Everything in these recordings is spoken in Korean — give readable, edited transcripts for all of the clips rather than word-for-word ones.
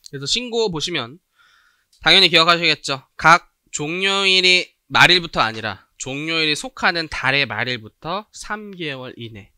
그래서 신고 보시면 당연히 기억하시겠죠. 각 종료일이 말일부터 아니라 종료일이 속하는 달의 말일부터 3개월 이내.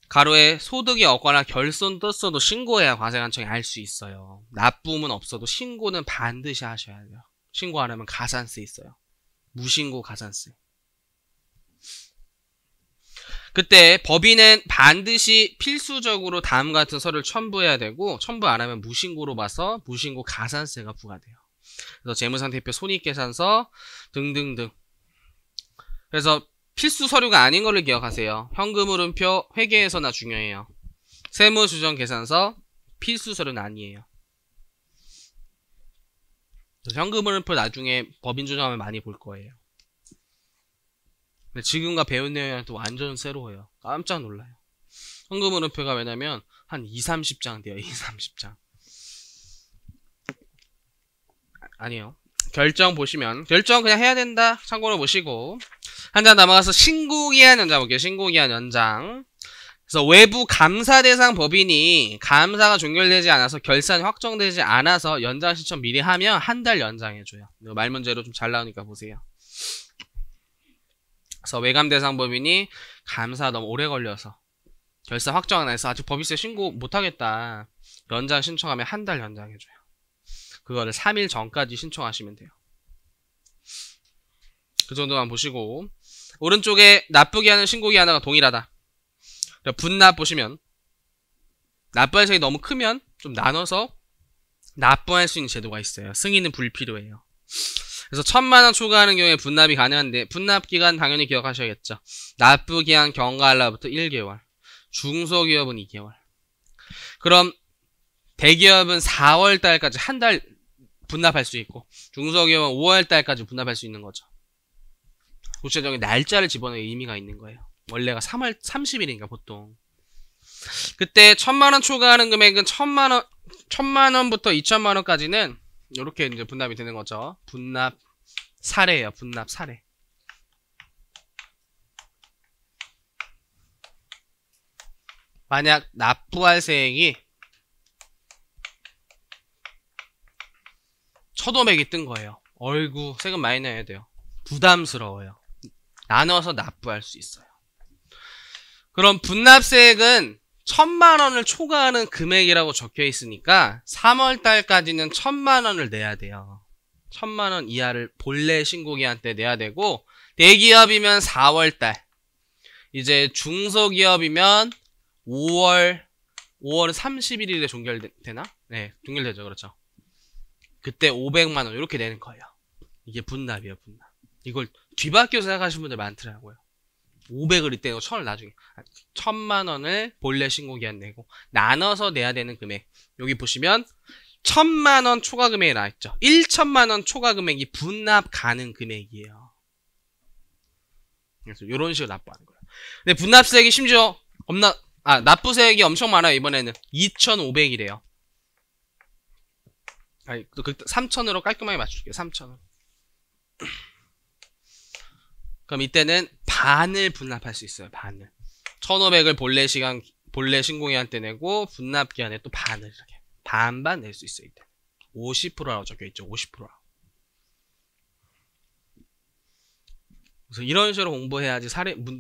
가로에 소득이 없거나 결손 떴어도 신고해야 과세관청이 알 수 있어요. 납부음은 없어도 신고는 반드시 하셔야 돼요. 신고 안 하면 가산세 있어요. 무신고 가산세. 그때 법인은 반드시 필수적으로 다음과 같은 서류를 첨부해야 되고, 첨부 안 하면 무신고로 봐서 무신고 가산세가 부과돼요. 그래서 재무상태표, 손익계산서 등등등. 그래서 필수 서류가 아닌 거를 기억하세요. 현금흐름표, 회계에서나 중요해요. 세무조정계산서 필수 서류는 아니에요. 현금흐름표 나중에 법인 조정하면 많이 볼 거예요. 근데 지금과 배운 내용이랑 또 완전 새로워요. 깜짝 놀라요. 현금흐름표가 왜냐면 한 20-30장 돼요. 20-30장. 아니에요. 결정 보시면 결정 그냥 해야 된다. 참고로 보시고 한 장 남아가서 신고기한 연장 볼게요. 신고기한 연장. 그래서 외부 감사 대상 법인이 감사가 종결되지 않아서 결산이 확정되지 않아서 연장 신청 미리 하면 한 달 연장해줘요. 말 문제로 좀 잘 나오니까 보세요. 그래서 외감 대상 법인이 감사가 너무 오래 걸려서 결산 확정 안 해서 아직 법인세 신고 못하겠다. 연장 신청하면 한 달 연장해줘요. 그거를 3일 전까지 신청하시면 돼요. 그 정도만 보시고 오른쪽에 납부기한은 신고기한하고 동일하다. 분납 보시면 납부할 세액이 너무 크면 좀 나눠서 납부할 수 있는 제도가 있어요. 승인은 불필요해요. 그래서 1000만원 초과하는 경우에 분납이 가능한데 분납기간 당연히 기억하셔야겠죠. 납부기한 경과할 날부터 1개월, 중소기업은 2개월. 그럼 대기업은 4월달까지 한 달 분납할 수 있고 중소기업은 5월달까지 분납할 수 있는 거죠. 구체적인 날짜를 집어넣는 의미가 있는 거예요. 원래가 3월 30일인가 보통. 그때 1000만원 초과하는 금액은 1000만원부터 2000만원까지는 이렇게 이제 분납이 되는 거죠. 분납 사례예요. 분납 사례. 만약 납부할 세액이 1500이 뜬 거예요. 어이구 세금 많이 내야 돼요. 부담스러워요. 나눠서 납부할 수 있어요. 그럼 분납세액은 1000만원을 초과하는 금액이라고 적혀 있으니까 3월달까지는 1000만원을 내야 돼요. 1000만원 이하를 본래 신고기한 때 내야 되고 대기업이면 4월달 이제 중소기업이면 5월은 31일에 종결되나? 네, 종결되죠. 그렇죠. 그때 500만원 이렇게 내는 거예요. 이게 분납이에요. 분납. 이걸 뒤바뀌어 생각하시는 분들 많더라고요. 500을 이때 내고 1000을 나중에 1000만원을 본래 신고기한 내고 나눠서 내야 되는 금액 여기 보시면 1000만원 초과 금액이 나와있죠. 1000만원 초과 금액이 분납 가능 금액이에요. 그래서 이런 식으로 납부하는 거예요. 근데 분납세액이 심지어 납부세액이 엄청 많아요. 이번에는 2500이래요. 아니, 그 3000으로 깔끔하게 맞출게요. 3000으로. 그럼 이때는 반을 분납할 수 있어요. 반을. 1500을 본래 신고기한 때 내고 분납기한에 또 반을 이렇게 반반 낼 수 있어요. 이때 50%라고 적혀있죠. 50%라고. 그래서 이런 식으로 공부해야지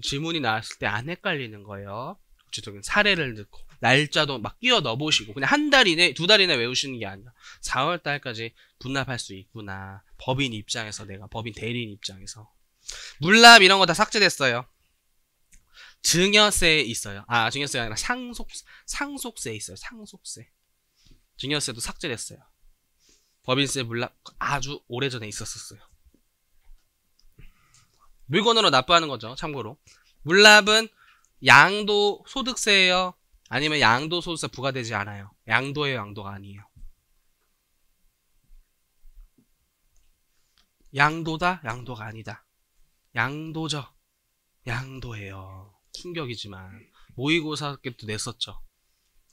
지문이 나왔을 때 안 헷갈리는 거예요. 구체적인 사례를 넣고 날짜도 막 끼워 넣어보시고 그냥 한 달 이내, 2달 이내 외우시는 게 아니라 4월달까지 분납할 수 있구나. 법인 입장에서 법인 대리인 입장에서. 물납 이런 거 다 삭제됐어요. 증여세 있어요. 증여세가 아니라 상속세 있어요. 상속세. 증여세도 삭제됐어요. 법인세 물납 아주 오래전에 있었어요. 물건으로 납부하는 거죠. 참고로. 물납은 양도소득세예요. 아니면 양도소득세 부과되지 않아요. 양도예요. 양도가 아니에요. 양도다. 양도가 아니다. 양도죠. 양도예요. 충격이지만 모의고사 때도 냈었죠.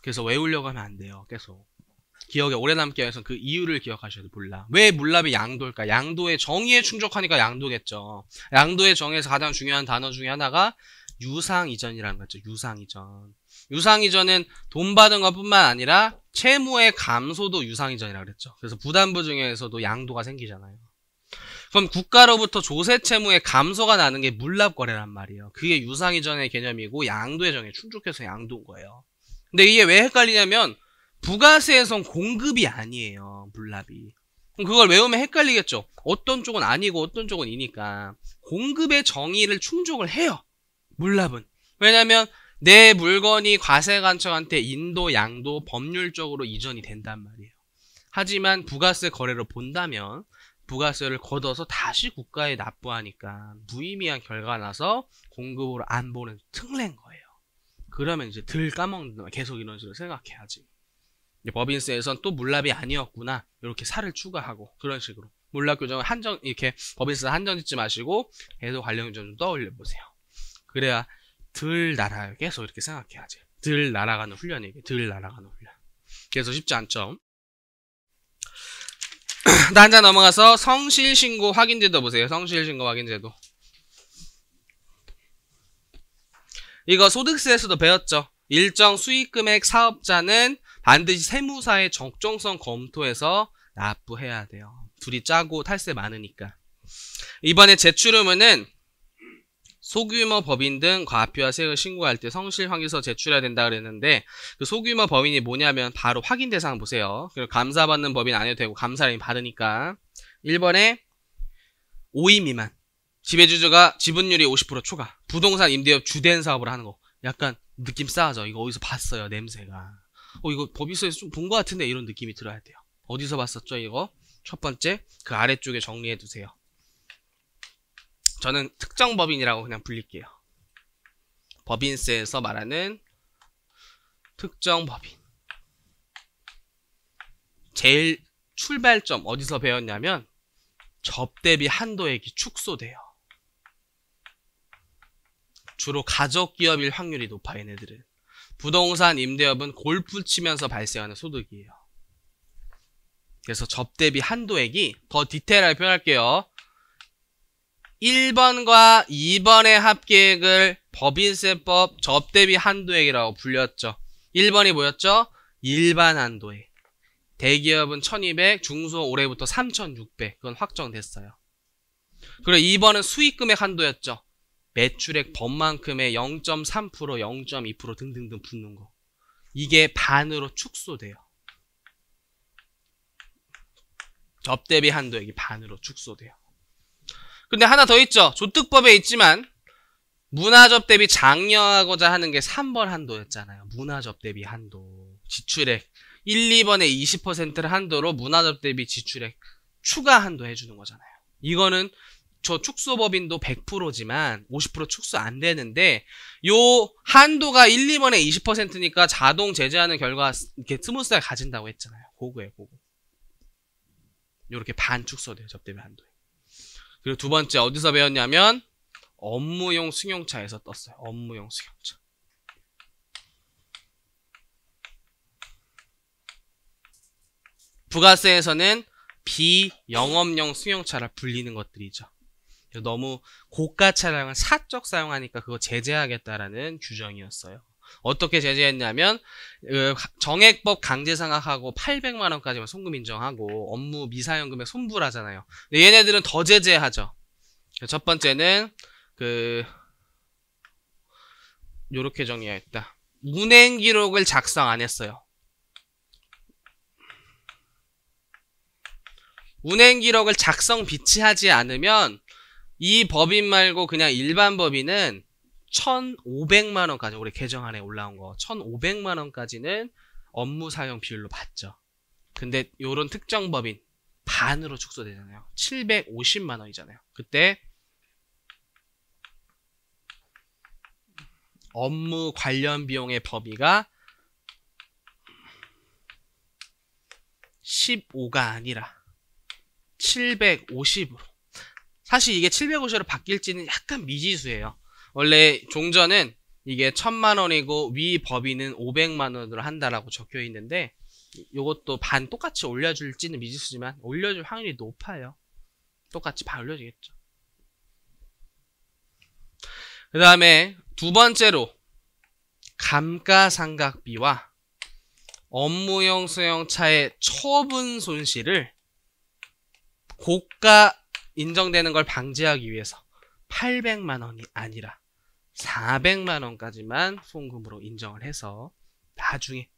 그래서 외우려고 하면 안 돼요. 계속 기억에 오래 남게 위해서 그 이유를 기억하셔야 돼요. 물납. 왜 물납이 양도일까? 양도의 정의에 충족하니까 양도겠죠. 양도의 정의에서 가장 중요한 단어 중에 하나가 유상이전이라는 거죠. 유상이전. 유상이전은 돈 받은 것뿐만 아니라 채무의 감소도 유상이전이라고 그랬죠. 그래서 부담부 중에서도 양도가 생기잖아요. 그럼 국가로부터 조세 채무의 감소가 나는 게 물납거래란 말이에요. 그게 유상이전의 개념이고 양도의 정에 충족해서 양도인 거예요. 근데 이게 왜 헷갈리냐면 부가세에선 공급이 아니에요. 물납이. 그럼 그걸 외우면 헷갈리겠죠. 어떤 쪽은 아니고 어떤 쪽은 이니까 공급의 정의를 충족을 해요. 물납은. 왜냐면 내 물건이 과세관청한테 인도, 양도, 법률적으로 이전이 된단 말이에요. 하지만 부가세 거래로 본다면 부가세를 걷어서 다시 국가에 납부하니까 무의미한 결과가 나서 공급으로 안 보는 특례인 거예요. 그러면 이제 덜 까먹는다. 계속 이런 식으로 생각해야지. 법인세에선 또 물납이 아니었구나. 이렇게 살을 추가하고 그런 식으로. 물납 규정을 이렇게 법인세 한정 짓지 마시고 계속 관련 규정 좀 떠올려 보세요. 그래야 덜 날아요. 계속 이렇게 생각해야지. 덜 날아가는 훈련이에요. 덜 날아가는 훈련. 그래서 쉽지 않죠. 단자 넘어가서 성실신고 확인제도 보세요. 성실신고 확인제도. 이거 소득세에서도 배웠죠. 일정 수익금액 사업자는 반드시 세무사의 적정성 검토해서 납부해야 돼요. 둘이 짜고 탈세 많으니까. 이번에 제출 의무는 소규모 법인 등 과표와 세액을 신고할 때 성실 확인서 제출해야 된다 그랬는데 그 소규모 법인이 뭐냐면 바로 확인 대상 보세요. 그리고 감사받는 법인 안 해도 되고 감사를 받으니까 1번에 5인 미만 지배주주가 지분율이 50% 초과 부동산 임대업 주된 사업을 하는 거. 약간 느낌 싸하죠. 이거 어디서 봤어요. 냄새가. 이거 법인세에서 좀 본 것 같은데 이런 느낌이 들어야 돼요. 어디서 봤었죠 이거? 첫 번째 그 아래쪽에 정리해 두세요. 저는 특정 법인이라고 그냥 불릴게요. 법인세에서 말하는 특정 법인. 제일 출발점 어디서 배웠냐면 접대비 한도액이 축소돼요. 주로 가족기업일 확률이 높아 얘네들은. 부동산 임대업은 골프 치면서 발생하는 소득이에요. 그래서 접대비 한도액이 더 디테일하게 표현할게요. 1번과 2번의 합계액을 법인세법 접대비 한도액이라고 불렸죠. 1번이 뭐였죠? 일반 한도액. 대기업은 1200, 중소 올해부터 3600. 그건 확정됐어요. 그리고 2번은 수익금액 한도였죠. 매출액 법만큼의 0.3%, 0.2% 등등등 붙는 거. 이게 반으로 축소돼요. 접대비 한도액이 반으로 축소돼요. 근데 하나 더 있죠. 조특법에 있지만 문화접대비 장려하고자 하는 게 3번 한도였잖아요. 문화접대비 한도. 지출액 1, 2번의 20%를 한도로 문화접대비 지출액 추가 한도 해주는 거잖아요. 이거는 저 축소법인도 100%지만 50% 축소 안 되는데 요 한도가 1, 2번의 20%니까 자동 제재하는 결과 이렇게 스무스하게 가진다고 했잖아요. 그거예요. 그거. 요렇게 반 축소돼요. 접대비 한도에. 그리고 두 번째 어디서 배웠냐면 업무용 승용차에서 떴어요. 업무용 승용차. 부가세에서는 비영업용 승용차를 불리는 것들이죠. 너무 고가 차량을 사적 사용하니까 그거 제재하겠다라는 규정이었어요. 어떻게 제재했냐면 정액법 강제상각하고 800만원까지만 송금 인정하고 업무 미사용금액 손불하잖아요. 근데 얘네들은 더 제재하죠. 첫 번째는 요렇게 정리하겠다. 운행기록을 작성 안 했어요. 운행기록을 작성 비치하지 않으면 이 법인 말고 그냥 일반 법인은 1,500만원까지 올해 개정안에 올라온 거 1,500만원까지는 업무 사용 비율로 받죠. 근데 요런 특정 법인 반으로 축소되잖아요. 750만원이잖아요. 그때 업무 관련 비용의 범위가 15가 아니라 750으로. 사실 이게 750으로 바뀔지는 약간 미지수예요. 원래 종전은 이게 1000만원이고 위 법인은 500만원으로 한다라고 적혀 있는데 요것도 반 똑같이 올려줄지는 미지수지만 올려줄 확률이 높아요. 똑같이 반 올려주겠죠. 그 다음에 두 번째로 감가상각비와 업무용 수용차의 처분 손실을 고가 인정되는 걸 방지하기 위해서 800만 원이 아니라 400만 원까지만 송금으로 인정을 해서 나중에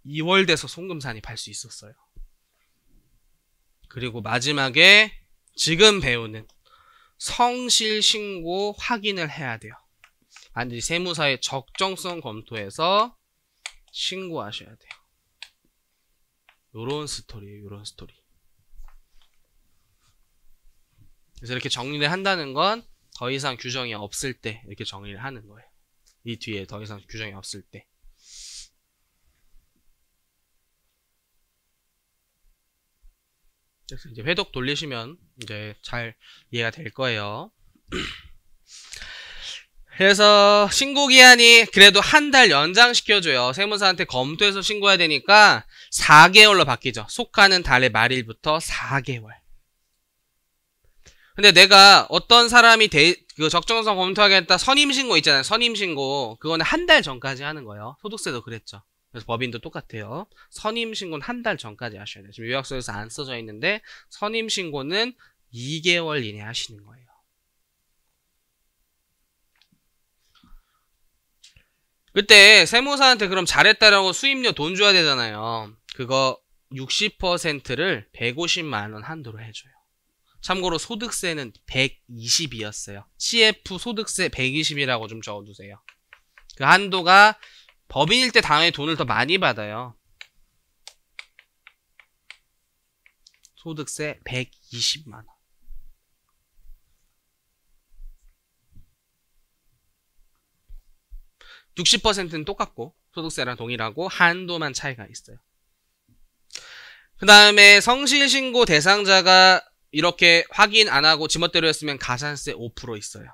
2월 돼서 송금 산입할 수 있었어요. 그리고 마지막에 지금 배우는 성실신고 확인을 해야 돼요. 반드시 세무사의 적정성 검토해서 신고하셔야 돼요. 요런 스토리예요. 요런 스토리. 그래서 이렇게 정리를 한다는 건 더 이상 규정이 없을 때 이렇게 정리를 하는 거예요. 이 뒤에 더 이상 규정이 없을 때. 그래서 이제 회독 돌리시면 이제 잘 이해가 될 거예요. 그래서 신고기한이 그래도 한 달 연장시켜줘요. 세무사한테 검토해서 신고해야 되니까 4개월로 바뀌죠. 속하는 달의 말일부터 4개월. 근데 내가 어떤 사람이 그 적정성 검토하겠다 선임신고 있잖아요. 선임신고. 그거는 한 달 전까지 하는 거예요. 소득세도 그랬죠. 그래서 법인도 똑같아요. 선임신고는 한 달 전까지 하셔야 돼요. 지금 요약서에서 안 써져 있는데 선임신고는 2개월 이내 하시는 거예요. 그때 세무사한테 그럼 잘했다라고 수임료 돈 줘야 되잖아요. 그거 60%를 150만 원 한도로 해줘요. 참고로 소득세는 120이었어요. CF 소득세 120이라고 좀 적어두세요. 그 한도가 법인일 때 당연히 돈을 더 많이 받아요. 소득세 120만 원. (60%는) 똑같고 소득세랑 동일하고 한도만 차이가 있어요. 그 다음에 성실신고 대상자가 이렇게 확인 안하고 지멋대로 했으면 가산세 5% 있어요.